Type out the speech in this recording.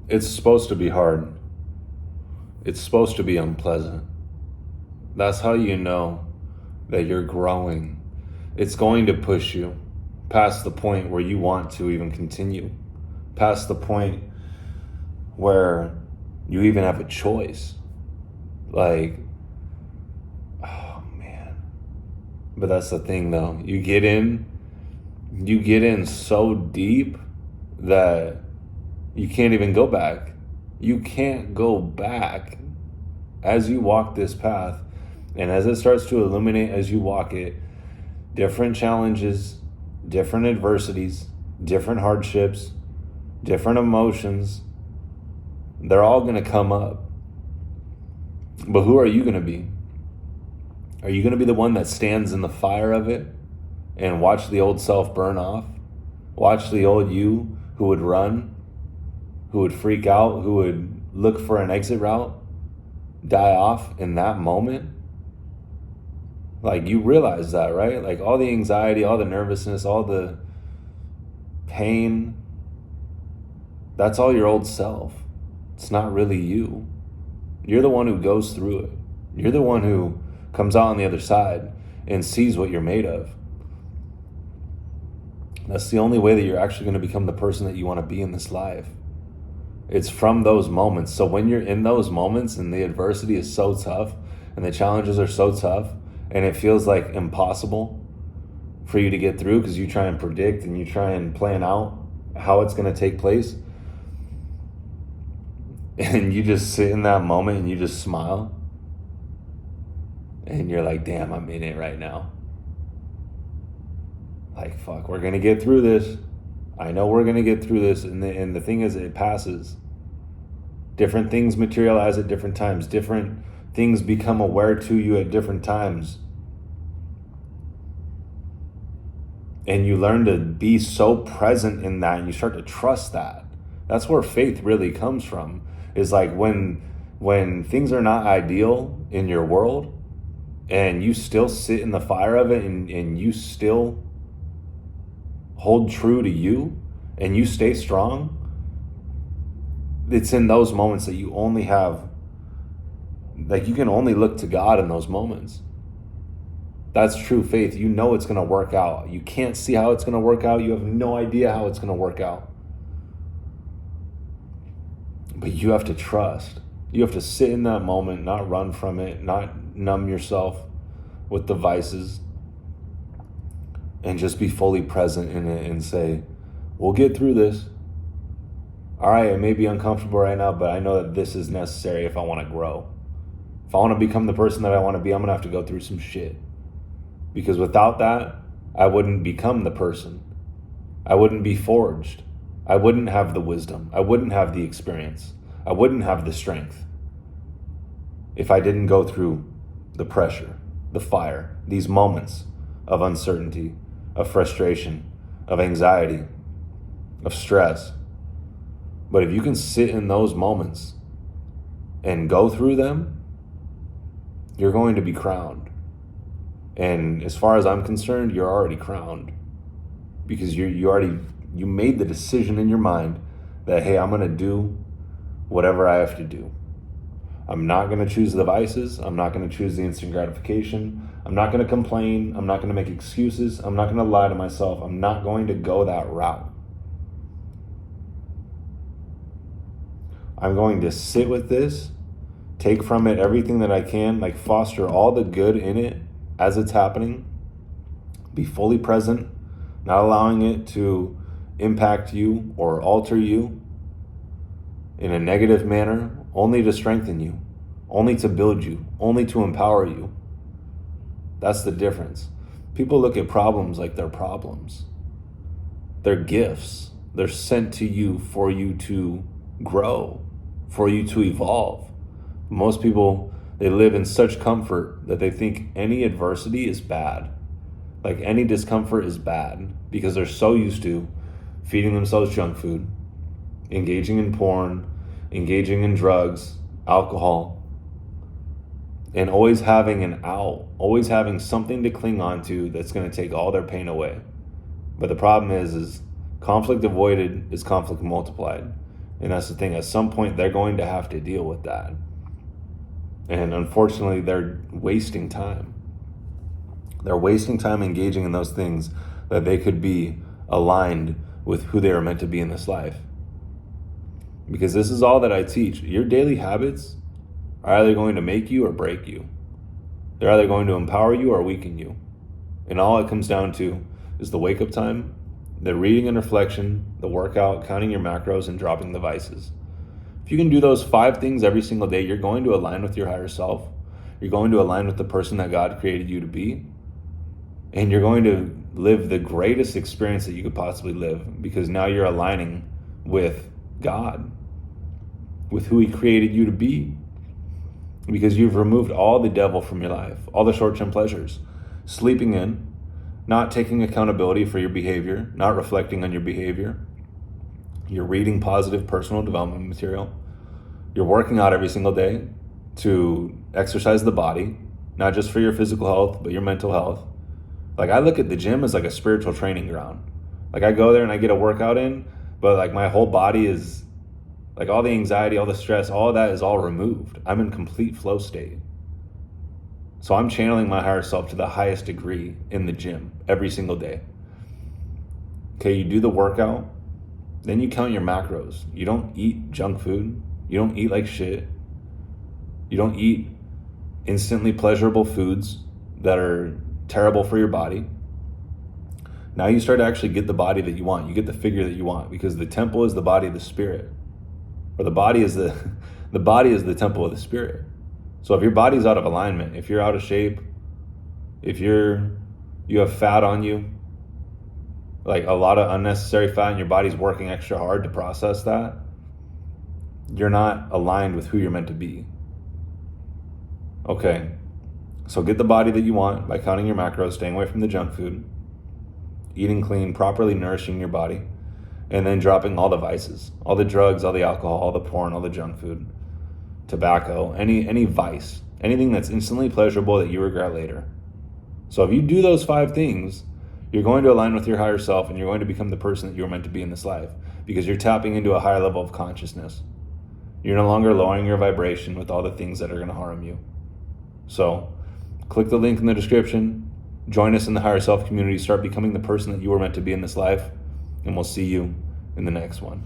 It's supposed to be hard. It's supposed to be unpleasant. That's how you know that you're growing. It's going to push you past the point where you want to even continue, past the point where you even have a choice. Like, oh man. But that's the thing though. You get in so deep that you can't even go back. You can't go back as you walk this path. And as it starts to illuminate as you walk it, different challenges, different adversities, different hardships, different emotions, they're all going to come up. But who are you going to be? Are you going to be the one that stands in the fire of it and watch the old self burn off? Watch the old you who would run, who would freak out, who would look for an exit route, die off in that moment? Like, you realize that, right? Like, all the anxiety, all the nervousness, all the pain, that's all your old self. It's not really you. You're the one who goes through it. You're the one who comes out on the other side and sees what you're made of. That's the only way that you're actually going to become the person that you want to be in this life. It's from those moments. So when you're in those moments and the adversity is so tough and the challenges are so tough and it feels like impossible for you to get through because you try and predict and you try and plan out how it's going to take place, and you just sit in that moment and you just smile and you're like, damn, I'm in it right now. Like, fuck, we're going to get through this. I know we're going to get through this. And the thing is, it passes. Different things materialize at different times. Different things become aware to you at different times. And you learn to be so present in that, and you start to trust that. That's where faith really comes from. Is like when things are not ideal in your world and you still sit in the fire of it and you still hold true to you and you stay strong, it's in those moments that you only have, like, you can only look to God in those moments. That's true faith. You know it's going to work out. You can't see how it's going to work out. You have no idea how it's going to work out. But you have to trust. You have to sit in that moment, not run from it, not numb yourself with devices, and just be fully present in it and say, we'll get through this. All right, it may be uncomfortable right now, but I know that this is necessary if I want to grow. If I want to become the person that I want to be, I'm going to have to go through some shit. Because without that, I wouldn't become the person. I wouldn't be forged. I wouldn't have the wisdom. I wouldn't have the experience. I wouldn't have the strength if I didn't go through the pressure, the fire, these moments of uncertainty, of frustration, of anxiety, of stress. But if you can sit in those moments and go through them, you're going to be crowned. And as far as I'm concerned, you're already crowned, because you made the decision in your mind that, hey, I'm going to do whatever I have to do. I'm not going to choose the vices. I'm not going to choose the instant gratification. I'm not going to complain. I'm not going to make excuses. I'm not going to lie to myself. I'm not going to go that route. I'm going to sit with this, take from it everything that I can, like foster all the good in it as it's happening, be fully present, not allowing it to impact you or alter you in a negative manner, only to strengthen you, only to build you, only to empower you. That's the difference. People look at problems like they're problems. They're gifts. They're sent to you for you to grow, for you to evolve. Most people, they live in such comfort that they think any adversity is bad. Like, any discomfort is bad because they're so used to feeding themselves junk food, engaging in porn, engaging in drugs, alcohol, and always having an out, always having something to cling on to that's going to take all their pain away. But the problem is conflict avoided is conflict multiplied. And that's the thing. At some point, they're going to have to deal with that. And unfortunately, they're wasting time. They're wasting time engaging in those things that they could be aligned with who they are meant to be in this life. Because this is all that I teach. Your daily habits are either going to make you or break you. They're either going to empower you or weaken you. And all it comes down to is the wake-up time, the reading and reflection, the workout, counting your macros, and dropping the vices. If you can do those 5 things every single day, you're going to align with your higher self. You're going to align with the person that God created you to be. And you're going to live the greatest experience that you could possibly live, because now you're aligning with God, with who He created you to be. Because you've removed all the devil from your life, all the short-term pleasures, sleeping in, not taking accountability for your behavior, not reflecting on your behavior. You're reading positive personal development material. You're working out every single day to exercise the body, not just for your physical health, but your mental health. Like, I look at the gym as like a spiritual training ground. Like, I go there and I get a workout in, but like my whole body is like, all the anxiety, all the stress, all of that is all removed. I'm in complete flow state. So I'm channeling my higher self to the highest degree in the gym every single day. Okay, you do the workout, then you count your macros. You don't eat junk food. You don't eat like shit. You don't eat instantly pleasurable foods that are terrible for your body. Now you start to actually get the body that you want. You get the figure that you want, because the temple is the body of the spirit. Or the body is the body is the temple of the spirit. So if your body's out of alignment, if you're out of shape, if you have fat on you, like a lot of unnecessary fat, and your body's working extra hard to process that, you're not aligned with who you're meant to be. Okay, so get the body that you want by counting your macros, staying away from the junk food, eating clean, properly nourishing your body, and then dropping all the vices, all the drugs, all the alcohol, all the porn, all the junk food, tobacco, any vice, anything that's instantly pleasurable that you regret later. So if you do those 5 things, you're going to align with your higher self, and you're going to become the person that you're meant to be in this life, because you're tapping into a higher level of consciousness. You're no longer lowering your vibration with all the things that are going to harm you. So click the link in the description, join us in the higher self community, start becoming the person that you were meant to be in this life, and we'll see you in the next one.